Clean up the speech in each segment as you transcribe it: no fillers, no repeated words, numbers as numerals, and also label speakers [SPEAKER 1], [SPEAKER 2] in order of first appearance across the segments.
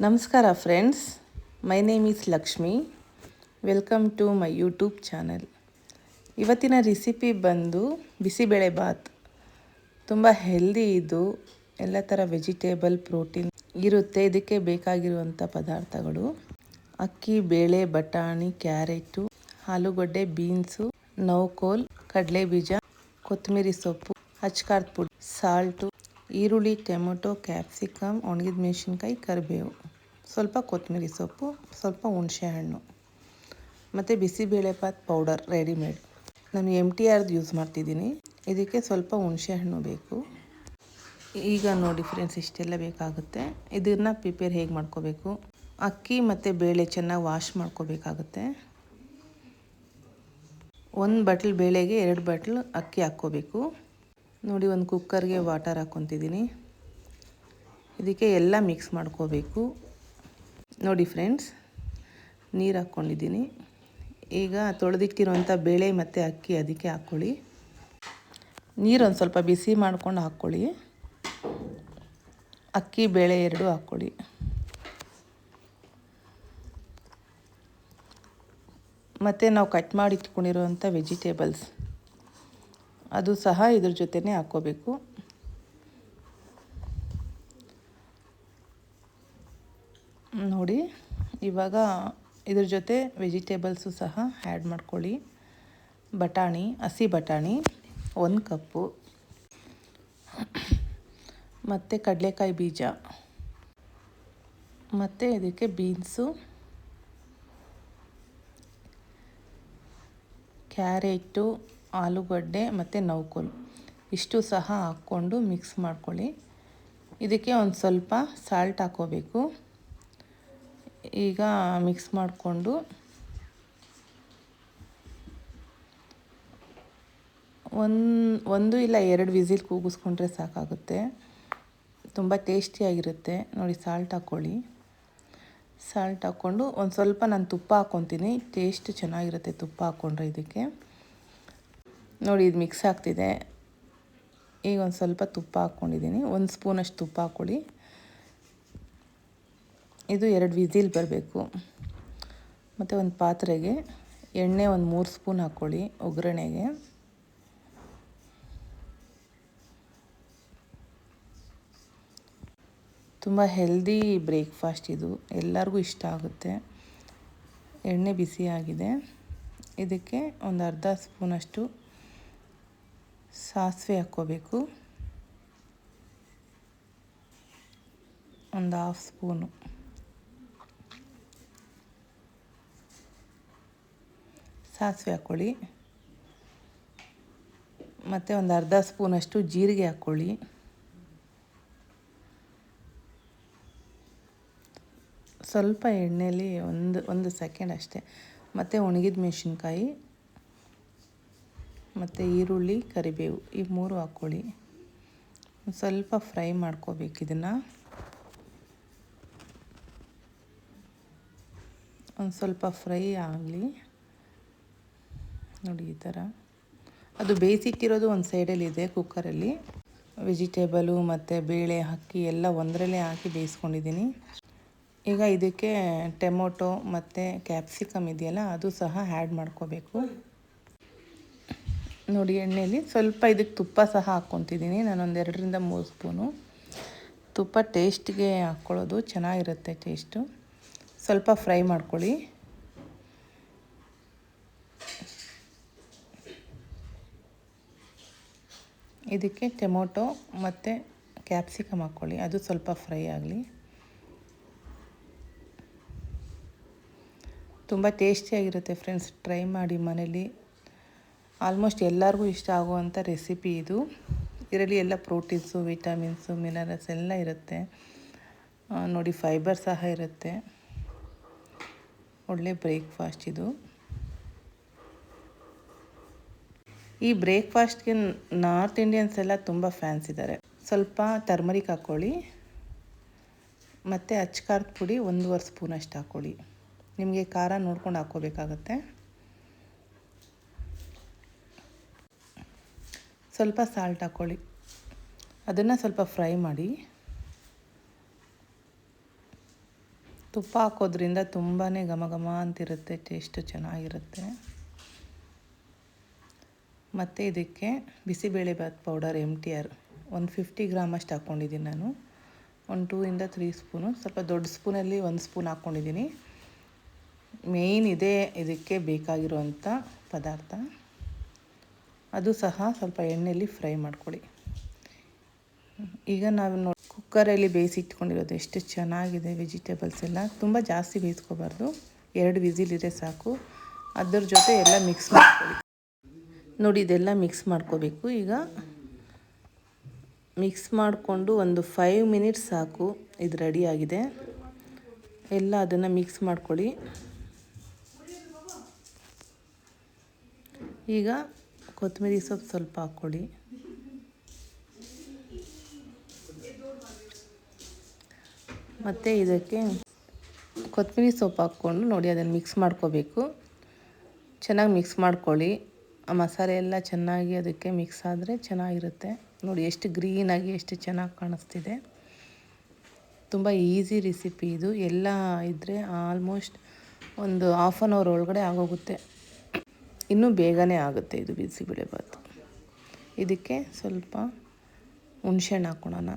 [SPEAKER 1] ನಮಸ್ಕಾರ friends, my name is Lakshmi. Welcome to my YouTube channel. ಇವತ್ತಿನ recipe ಬಂದು ಬಿಸಿಬೇಳೆ ಬಾತ್. ತುಂಬ ಹೆಲ್ದಿ ಇದು. ಎಲ್ಲ ಥರ ವೆಜಿಟೇಬಲ್ ಪ್ರೋಟೀನ್ ಇರುತ್ತೆ. ಇದಕ್ಕೆ ಬೇಕಾಗಿರುವಂಥ ಪದಾರ್ಥಗಳು ಅಕ್ಕಿ, ಬೇಳೆ, ಬಟಾಣಿ, ಕ್ಯಾರೆಟು, ಆಲೂಗಡ್ಡೆ, ಬೀನ್ಸು, ನೌಕೋಲ್, ಕಡಲೆಬೀಜ, ಕೊತ್ತಂಬರಿ ಸೊಪ್ಪು, ಅಚ್ಕಾರದ ಪುಡಿ, ಸಾಲ್ಟು, ಈರುಳ್ಳಿ, ಟೊಮೆಟೊ, ಕ್ಯಾಪ್ಸಿಕಮ್, ಒಣಗಿದ ಮೆಣಸಿನ್ಕಾಯಿ, ಕರಿಬೇವು, ಸ್ವಲ್ಪ ಕೊತ್ತಂಬರಿ ಸೊಪ್ಪು, ಸ್ವಲ್ಪ ಹುಣಸೆಹಣ್ಣು ಮತ್ತು ಬಿಸಿಬೇಳೆಬಾತ್ ಪೌಡರ್ ರೆಡಿಮೇಡ್. ನಾನು MTRದು ಯೂಸ್ ಮಾಡ್ತಿದ್ದೀನಿ. ಇದಕ್ಕೆ ಸ್ವಲ್ಪ ಹುಣಸೆಹಣ್ಣು ಬೇಕು. ಈಗ ನೋಡಿ ಫ್ರೆಂಡ್ಸ್, ಇಷ್ಟೆಲ್ಲ ಬೇಕಾಗುತ್ತೆ. ಇದನ್ನು ಪ್ರಿಪೇರ್ ಹೇಗೆ ಮಾಡ್ಕೋಬೇಕು. ಅಕ್ಕಿ ಮತ್ತು ಬೇಳೆ ಚೆನ್ನಾಗಿ ವಾಶ್ ಮಾಡ್ಕೋಬೇಕಾಗುತ್ತೆ. 1 ಬಟ್ಲು ಬೇಳೆಗೆ 2 ಬಟ್ಲು ಅಕ್ಕಿ ಹಾಕ್ಕೋಬೇಕು. ನೋಡಿ, ಒಂದು ಕುಕ್ಕರ್ಗೆ ವಾಟರ್ ಹಾಕ್ಕೊತಿದ್ದೀನಿ. ಇದಕ್ಕೆ ಎಲ್ಲ ಮಿಕ್ಸ್ ಮಾಡ್ಕೋಬೇಕು. ನೋಡಿ ಫ್ರೆಂಡ್ಸ್, ನೀರು ಹಾಕ್ಕೊಂಡಿದ್ದೀನಿ. ಈಗ ತೊಳೆದಿಟ್ಟಿರುವಂಥ ಬೇಳೆ ಮತ್ತು ಅಕ್ಕಿ ಅದಕ್ಕೆ ಹಾಕ್ಕೊಳ್ಳಿ. ನೀರು ಒಂದು ಸ್ವಲ್ಪ ಬಿಸಿ ಮಾಡ್ಕೊಂಡು ಹಾಕ್ಕೊಳ್ಳಿ. ಅಕ್ಕಿ, ಬೇಳೆ 2 ಹಾಕ್ಕೊಳ್ಳಿ. ಮತ್ತು ನಾವು ಕಟ್ ಮಾಡಿ ಇಟ್ಕೊಂಡಿರುವಂಥ ವೆಜಿಟೇಬಲ್ಸ್ ಅದು ಸಹ ಇದ್ರ ಜೊತೆನೇ ಹಾಕ್ಕೋಬೇಕು. ನೋಡಿ, ಇವಾಗ ಇದ್ರ ಜೊತೆ ವೆಜಿಟೇಬಲ್ಸು ಸಹ ಆ್ಯಡ್ ಮಾಡ್ಕೊಳ್ಳಿ. ಬಟಾಣಿ, ಹಸಿ ಬಟಾಣಿ 1 ಕಪ್ಪು, ಮತ್ತು ಕಡಲೆಕಾಯಿ ಬೀಜ, ಮತ್ತು ಇದಕ್ಕೆ ಬೀನ್ಸು, ಕ್ಯಾರೆಟು, ಆಲೂಗಡ್ಡೆ ಮತ್ತು ನೌಕೋಲ್ ಇಷ್ಟು ಸಹ ಹಾಕ್ಕೊಂಡು ಮಿಕ್ಸ್ ಮಾಡ್ಕೊಳ್ಳಿ. ಇದಕ್ಕೆ ಒಂದು ಸ್ವಲ್ಪ ಸಾಲ್ಟ್ ಹಾಕ್ಕೋಬೇಕು. ಈಗ ಮಿಕ್ಸ್ ಮಾಡಿಕೊಂಡು ಒಂದು ಇಲ್ಲ 2 ವಿಸಿಲ್ ಕೂಗಿಸ್ಕೊಂಡ್ರೆ ಸಾಕಾಗುತ್ತೆ. ತುಂಬ ಟೇಸ್ಟಿಯಾಗಿರುತ್ತೆ. ನೋಡಿ, ಸಾಲ್ಟ್ ಹಾಕ್ಕೊಳ್ಳಿ. ಸಾಲ್ಟ್ ಹಾಕ್ಕೊಂಡು ಒಂದು ಸ್ವಲ್ಪ ನಾನು ತುಪ್ಪ ಹಾಕ್ಕೊತೀನಿ. ಟೇಸ್ಟ್ ಚೆನ್ನಾಗಿರುತ್ತೆ ತುಪ್ಪ ಹಾಕ್ಕೊಂಡ್ರೆ ಇದಕ್ಕೆ. ನೋಡಿ, ಇದು ಮಿಕ್ಸ್ ಆಗ್ತಿದೆ. ಈಗ ಒಂದು ಸ್ವಲ್ಪ ತುಪ್ಪ ಹಾಕ್ಕೊಂಡಿದ್ದೀನಿ. 1 ಸ್ಪೂನಷ್ಟು ತುಪ್ಪ ಹಾಕ್ಕೊಳ್ಳಿ. ಇದು 2 ವಿಸಿಲ್ ಬರಬೇಕು. ಮತ್ತು ಒಂದು ಪಾತ್ರೆಗೆ ಎಣ್ಣೆ ಒಂದು 3 ಸ್ಪೂನ್ ಹಾಕ್ಕೊಳ್ಳಿ ಒಗ್ಗರಣೆಗೆ. ತುಂಬ ಹೆಲ್ದಿ ಬ್ರೇಕ್ಫಾಸ್ಟ್ ಇದು. ಎಲ್ಲರಿಗೂ ಇಷ್ಟ ಆಗುತ್ತೆ. ಎಣ್ಣೆ ಬಿಸಿಯಾಗಿದೆ. ಇದಕ್ಕೆ ಒಂದು ಅರ್ಧ ಸ್ಪೂನಷ್ಟು ಸಾಸಿವೆ ಹಾಕ್ಕೋಬೇಕು. ಒಂದು 1/2 ಸ್ಪೂನು ಸಾಸಿವೆ ಹಾಕ್ಕೊಳ್ಳಿ. ಮತ್ತು ಒಂದು ಅರ್ಧ ಸ್ಪೂನಷ್ಟು ಜೀರಿಗೆ ಹಾಕ್ಕೊಳ್ಳಿ. ಸ್ವಲ್ಪ ಎಣ್ಣೆಯಲ್ಲಿ ಒಂದು ಸೆಕೆಂಡ್ ಅಷ್ಟೇ. ಮತ್ತು ಒಣಗಿದ ಮೆಣಸಿನ್ಕಾಯಿ ಮತ್ತು ಈರುಳ್ಳಿ, ಕರಿಬೇವು ಈ 3 ಹಾಕ್ಕೊಳ್ಳಿ. ಸ್ವಲ್ಪ ಫ್ರೈ ಮಾಡ್ಕೋಬೇಕು. ಇದನ್ನು ಒಂದು ಸ್ವಲ್ಪ ಫ್ರೈ ಆಗಲಿ. ನೋಡಿ, ಈ ಥರ. ಅದು ಬೇಯಿಸಿಟ್ಟಿರೋದು ಒಂದು ಸೈಡಲ್ಲಿದೆ ಕುಕ್ಕರಲ್ಲಿ. ವೆಜಿಟೇಬಲು ಮತ್ತು ಬೇಳೆ, ಅಕ್ಕಿ ಎಲ್ಲ ಒಂದರಲ್ಲೇ ಹಾಕಿ ಬೇಯಿಸ್ಕೊಂಡಿದ್ದೀನಿ. ಈಗ ಇದಕ್ಕೆ ಟೊಮೊಟೊ ಮತ್ತು ಕ್ಯಾಪ್ಸಿಕಮ್ ಇದೆಯಲ್ಲ ಅದು ಸಹ ಆ್ಯಡ್ ಮಾಡ್ಕೋಬೇಕು. ನೋಡಿ, ಎಣ್ಣೆಯಲ್ಲಿ ಸ್ವಲ್ಪ ಇದಕ್ಕೆ ತುಪ್ಪ ಸಹ ಹಾಕ್ಕೊತಿದ್ದೀನಿ. ನಾನೊಂದು 2ರಿಂದ 3 ಸ್ಪೂನು ತುಪ್ಪ ಟೇಸ್ಟ್ಗೆ ಹಾಕ್ಕೊಳ್ಳೋದು ಚೆನ್ನಾಗಿರುತ್ತೆ ಟೇಸ್ಟು. ಸ್ವಲ್ಪ ಫ್ರೈ ಮಾಡ್ಕೊಳ್ಳಿ. ಇದಕ್ಕೆ ಟೊಮೊಟೊ ಮತ್ತು ಕ್ಯಾಪ್ಸಿಕಮ್ ಹಾಕ್ಕೊಳ್ಳಿ. ಅದು ಸ್ವಲ್ಪ ಫ್ರೈ ಆಗಲಿ. ತುಂಬ ಟೇಸ್ಟಿಯಾಗಿರುತ್ತೆ ಫ್ರೆಂಡ್ಸ್. ಟ್ರೈ ಮಾಡಿ ಮನೇಲಿ. ಆಲ್ಮೋಸ್ಟ್ ಎಲ್ಲರಿಗೂ ಇಷ್ಟ ಆಗುವಂಥ ರೆಸಿಪಿ ಇದು. ಇದರಲ್ಲಿ ಎಲ್ಲ ಪ್ರೋಟೀನ್ಸು, ವಿಟಮಿನ್ಸು, ಮಿನರಲ್ಸ್ ಎಲ್ಲ ಇರುತ್ತೆ. ನೋಡಿ, ಫೈಬರ್ ಸಹ ಇರುತ್ತೆ. ಒಳ್ಳೆ ಬ್ರೇಕ್ಫಾಸ್ಟ್ ಇದು. ಈ ಬ್ರೇಕ್ಫಾಸ್ಟ್ಗೆ ನಾರ್ತ್ ಇಂಡಿಯನ್ಸ್ ಎಲ್ಲ ತುಂಬ ಫ್ಯಾನ್ಸ್ ಇದ್ದಾರೆ. ಸ್ವಲ್ಪ ಟರ್ಮರಿಕ್ ಹಾಕ್ಕೊಳ್ಳಿ. ಮತ್ತು ಅಚ್ಕಾರದ ಪುಡಿ 1.5 ಸ್ಪೂನಷ್ಟು ಹಾಕ್ಕೊಳ್ಳಿ. ನಿಮಗೆ ಖಾರ ನೋಡ್ಕೊಂಡು ಹಾಕ್ಕೋಬೇಕಾಗತ್ತೆ. ಸ್ವಲ್ಪ ಸಾಲ್ಟ್ ಹಾಕ್ಕೊಳ್ಳಿ. ಅದನ್ನು ಸ್ವಲ್ಪ ಫ್ರೈ ಮಾಡಿ. ತುಪ್ಪ ಹಾಕೋದ್ರಿಂದ ತುಂಬಾ ಘಮ ಘಮ ಅಂತಿರುತ್ತೆ, ಟೇಸ್ಟು ಚೆನ್ನಾಗಿರುತ್ತೆ. ಮತ್ತು ಇದಕ್ಕೆ ಬಿಸಿಬೇಳೆಬಾತ್ ಪೌಡರ್ MTR 150 ಗ್ರಾಮ್ ಅಷ್ಟು ಹಾಕ್ಕೊಂಡಿದ್ದೀನಿ ನಾನು. 2 ಇಂದ 3 ಸ್ಪೂನು, ಸ್ವಲ್ಪ ದೊಡ್ಡ ಸ್ಪೂನಲ್ಲಿ 1 ಸ್ಪೂನ್ ಹಾಕ್ಕೊಂಡಿದ್ದೀನಿ. ಮೇಯ್ನ್ ಇದೇ ಇದಕ್ಕೆ ಬೇಕಾಗಿರುವಂಥ ಪದಾರ್ಥ. ಅದು ಸಹ ಸ್ವಲ್ಪ ಎಣ್ಣೆಯಲ್ಲಿ ಫ್ರೈ ಮಾಡ್ಕೊಳ್ಳಿ. ಈಗ ನಾವು ಕುಕ್ಕರಲ್ಲಿ ಬೇಯಿಸಿಟ್ಕೊಂಡಿರೋದು ಎಷ್ಟು ಚೆನ್ನಾಗಿದೆ. ವೆಜಿಟೇಬಲ್ಸ್ ಎಲ್ಲ ತುಂಬ ಜಾಸ್ತಿ ಬೇಯಿಸ್ಕೋಬಾರ್ದು, 2 ವಿಸಿಲ್ ಇದ್ರೆ ಸಾಕು. ಅದ್ರ ಜೊತೆ ಎಲ್ಲ ಮಿಕ್ಸ್ ಮಾಡ್ಕೊಳ್ಳಿ. ನೋಡಿ, ಇದೆಲ್ಲ ಮಿಕ್ಸ್ ಮಾಡ್ಕೋಬೇಕು. ಈಗ ಮಿಕ್ಸ್ ಮಾಡಿಕೊಂಡು ಒಂದು 5 ಮಿನಿಟ್ಸ್ ಸಾಕು, ಇದು ರೆಡಿಯಾಗಿದೆ. ಎಲ್ಲ ಅದನ್ನು ಮಿಕ್ಸ್ ಮಾಡ್ಕೊಳ್ಳಿ. ಈಗ ಕೊತ್ತಂಬರಿ ಸೊಪ್ಪು ಸ್ವಲ್ಪ ಹಾಕ್ಕೊಳ್ಳಿ. ಮತ್ತು ಇದಕ್ಕೆ ಕೊತ್ತಂಬರಿ ಸೊಪ್ಪು ಹಾಕ್ಕೊಂಡು ನೋಡಿ ಅದನ್ನು ಮಿಕ್ಸ್ ಮಾಡ್ಕೋಬೇಕು. ಚೆನ್ನಾಗಿ ಮಿಕ್ಸ್ ಮಾಡ್ಕೊಳ್ಳಿ. ಆ ಮಸಾಲೆ ಎಲ್ಲ ಚೆನ್ನಾಗಿ ಅದಕ್ಕೆ ಮಿಕ್ಸ್ ಆದರೆ ಚೆನ್ನಾಗಿರುತ್ತೆ. ನೋಡಿ ಎಷ್ಟು ಗ್ರೀನಾಗಿ ಎಷ್ಟು ಚೆನ್ನಾಗಿ ಕಾಣಿಸ್ತಿದೆ. ತುಂಬ ಈಸಿ ರೆಸಿಪಿ ಇದು. ಎಲ್ಲ ಇದ್ದರೆ ಆಲ್ಮೋಸ್ಟ್ ಒಂದು ½ ಆನ್ ಅವರ್ ಒಳಗಡೆ ಆಗೋಗುತ್ತೆ. ಇನ್ನೂ ಬೇಗನೆ ಆಗುತ್ತೆ ಇದು ಬಿಸಿಬೇಳೆಬಾತು. ಇದಕ್ಕೆ ಸ್ವಲ್ಪ ಹುಣಸೆಹಣ್ಣು ಹಾಕ್ಕೊಳ್ಳೋಣ.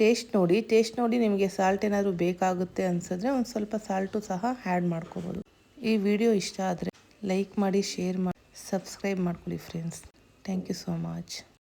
[SPEAKER 1] ಟೇಸ್ಟ್ ನೋಡಿ ನಿಮಗೆ ಸಾಲ್ಟ್ ಏನಾದರೂ ಬೇಕಾಗುತ್ತೆ ಅನಿಸಿದ್ರೆ ಒಂದು ಸ್ವಲ್ಪ ಸಾಲ್ಟು ಸಹ ಆ್ಯಡ್ ಮಾಡ್ಕೋಬೋದು. ಈ ವಿಡಿಯೋ ಇಷ್ಟ ಆದರೆ ಲೈಕ್ ಮಾಡಿ, ಶೇರ್ ಮಾಡಿ, ಸಬ್ಸ್ಕ್ರೈಬ್ ಮಾಡ್ಕೊಳ್ಳಿ friends. Thank you so much.